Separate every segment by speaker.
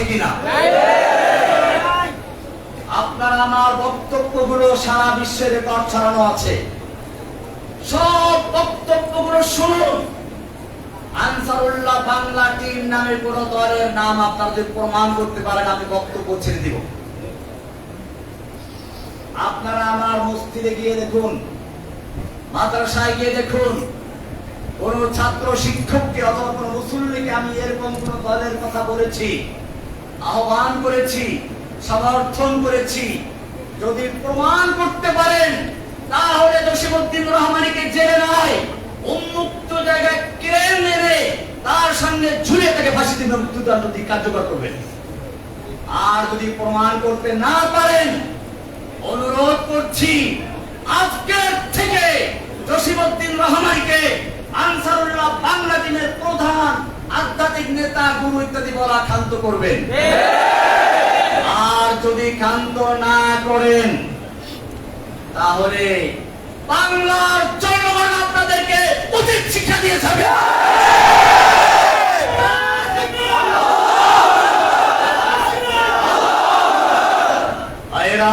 Speaker 1: কিনা? আপনার আমার বক্তব্যগুলো সারা বিশ্বে রেকর্ড ছড়ানো আছে, সব বক্তব্যগুলো শুনুন। আনসারুল্লাহ বাংলা টিম নামে কোন দলের নাম আপনারা যদি প্রমাণ করতে পারেন, আমি বক্তব্য ছেড়ে দিব। আপনারা আমার মসজিদে গিয়ে দেখুন, মাদ্রাসায় গিয়ে দেখুন, কোন ছাত্র শিক্ষককে অথবা কোন মুসল্লিকে আমি এরকম কোন দলের কথা বলেছি, আহ্বান করেছি, সমর্থন করেছি? যদি প্রমাণ করতে পারেন তাহলে জসিমউদ্দিন রহমানীকে জেলে নয়, উন্মুক্ত জায়গায় ক্রেন এনে তার সঙ্গে ঝুলিয়ে তাকে ফাঁসি দিয়ে মৃত্যুদণ্ড কার্যকর করবেন। আর যদি প্রমাণ করতে না পারেন, অনুরোধ করছি আজকে থেকে জসিমউদ্দিন রহমানীকে আনসারুল্লাহ বাংলা টিমের প্রধান, আধ্যাত্মিক নেতা, গুরু ইত্যাদি বলা ক্ষান্ত করবেন। আর যদি ক্ষান্ত না করেন তাহলে বাংলার জনগণ আপনাদেরকে উচিত শিক্ষা দিয়ে যাবে।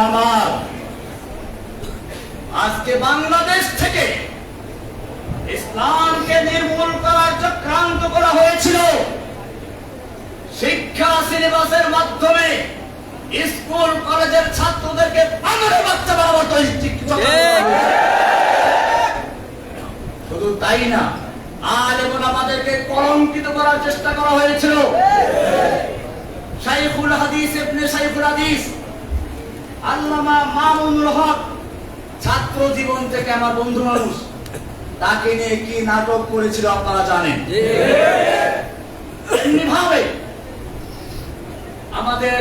Speaker 1: আমার আজকে বাংলাদেশ থেকে ইসলামকে নির্মূল করার চক্রান্ত করা হয়েছিল। শিক্ষা সিলেবাসের মাধ্যমে স্কুল কলেজের ছাত্রদেরকে বাংলার বাচ্চা বানাবার শুধু তাই না, আলেম আমাদেরকে কলঙ্কিত করার চেষ্টা করা হয়েছিল। শাইখুল হাদিস ইবনে শাইখুল হাদিস আল্লামা মামুনুল হক ছাত্র জীবন থেকে আমার বন্ধু মানুষ, তাকে নিয়ে কি নাটক করেছিল আপনারা জানেন। এমনিভাবে আমাদের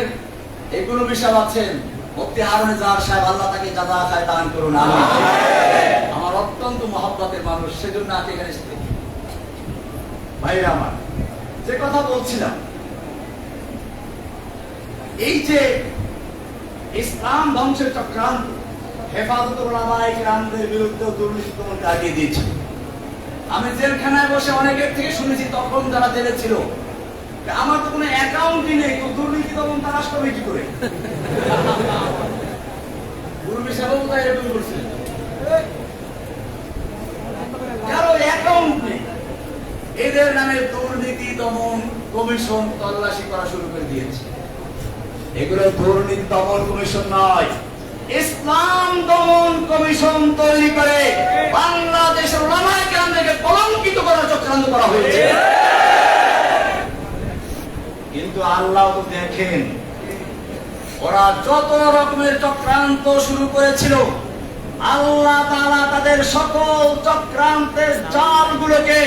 Speaker 1: এগুলো বিষয় আছেন মুফতি হারুন জাহার সাহেব, আল্লাহ তাকে জাযা খায় দান করুন। আমার অত্যন্ত মহব্বতের মানুষ, সেজন্য আজকে এখানে এসেছি। ভাইরা আমার, যে কথা বলছিলাম, এই যে ইসলাম ধ্বংসের চক্রান্ত হেফাজতুল উলামায়ে কিরামদের বিরুদ্ধে দুর্নীতি দমন লাগিয়ে দিয়েছে। আমি জেলখানায় বসে অনেকের থেকে শুনেছি, তখন যারা জেলে ছিল, আমার তো কোনো অ্যাকাউন্টই নেই, তো দুর্নীতি দমন তালাশ করবে কি করে? মুরব্বি সাহেবও তাই এরকম করছিলেন, কারো অ্যাকাউন্ট নেই। এদের নামে দুর্নীতি দমন কমিশন তল্লাশি করা শুরু করে দিয়েছে। এগুলো দুর্নীতি দমন কমিশন নয়, ইসলাম দমন কমিশন তৈরি করে বাংলাদেশের উলামায়ে কেরামদেরকে কলঙ্কিত করার চক্রান্ত করা হয়েছে। কিন্তু আল্লাহ তো দেখেন, ওরা যত রকমের চক্রান্ত শুরু করেছিল, আল্লাহ তাআলা তাদের সকল চক্রান্তের জালগুলোকে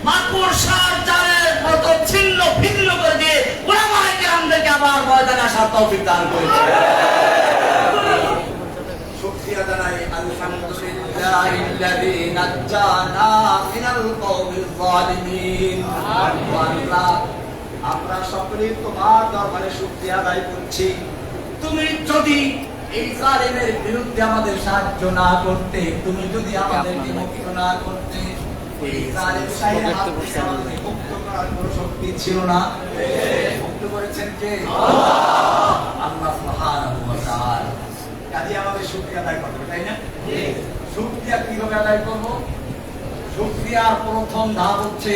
Speaker 1: মাকড়সার জালের মতো ছিন্ন ভিন্ন করে দিয়ে উলামায়ে কেরামদেরকে আবার ময়দানে আসার তৌফিক দান করেছে। শুকরিয়া জানাই আলহামদুলিল্লাহিল্লাযী নাজ্জানা মিনাল কওমিজ যালিমিন। আল্লাহ, আমরা সকলেই তোমার দরবারে শুকরিয়া আদায় করছি। তুমি যদি এই জালেমের বিরুদ্ধে আমাদের সাহায্য না করতে, তুমি যদি আমাদেরকে মুক্ত না করতে, এই জালেম শাহের হাত থেকে আমাদের মুক্ত করার কোনো শক্তি ছিল না। মুক্ত করেছেন কে? আল্লাহ সুবহানাহু ওয়া তাআলা। কাজে আমাদের শুকরিয়া আদায় করতে হবে, তাই না? শুকরিয়া কিভাবে আদায় করব? শুকরিয়ার প্রথম ধাপ হচ্ছে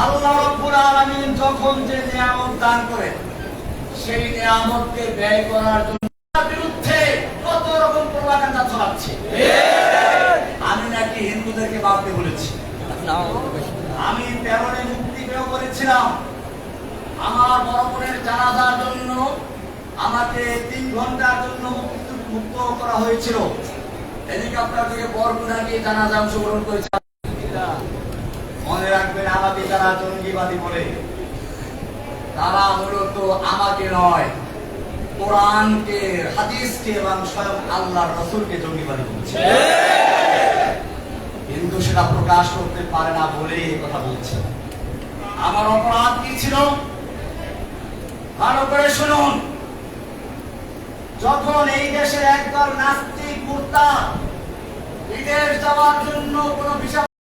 Speaker 1: আল্লাহ রাব্বুল আলামিন যখন যে নিয়ামত দান করেন, সেই নিয়ামতকে ব্যয় করার জন্য বিরুদ্ধে কত রকম প্রপাগান্ডা ছড়াচ্ছে। আমি নাকি হিন্দুদেরকে বাঁচতে বলেছি, আমি তেরোনে মুক্তি পেয়ে বলেছিলাম। আমার বড় বোনের জানাজার জন্য আমাকে 3 ঘন্টার জন্য মুক্ত করা হয়েছিল। হেলিকপ্টার থেকে বরগুনা গিয়ে জানাজা অংশগ্রহণ করেছি। মনে রাখবেন, আমাকে যারা জঙ্গিবাদী বলে, তারা মূলত আমাকে নয়, কোরআনকে, হাদিসকে এবং স্বয়ং আল্লাহর রাসূলকে জঙ্গিবাদী বলছে। কিন্তু সেটা প্রকাশ করতে পারে না বলে এই কথা বলছে। আমার অপরাধ কি ছিল? ভালো করে শুনুন। যখন এই দেশের একদল নাস্তিক মুরতাদ বিদেশ যাওয়ার জন্য কোনো ভিসা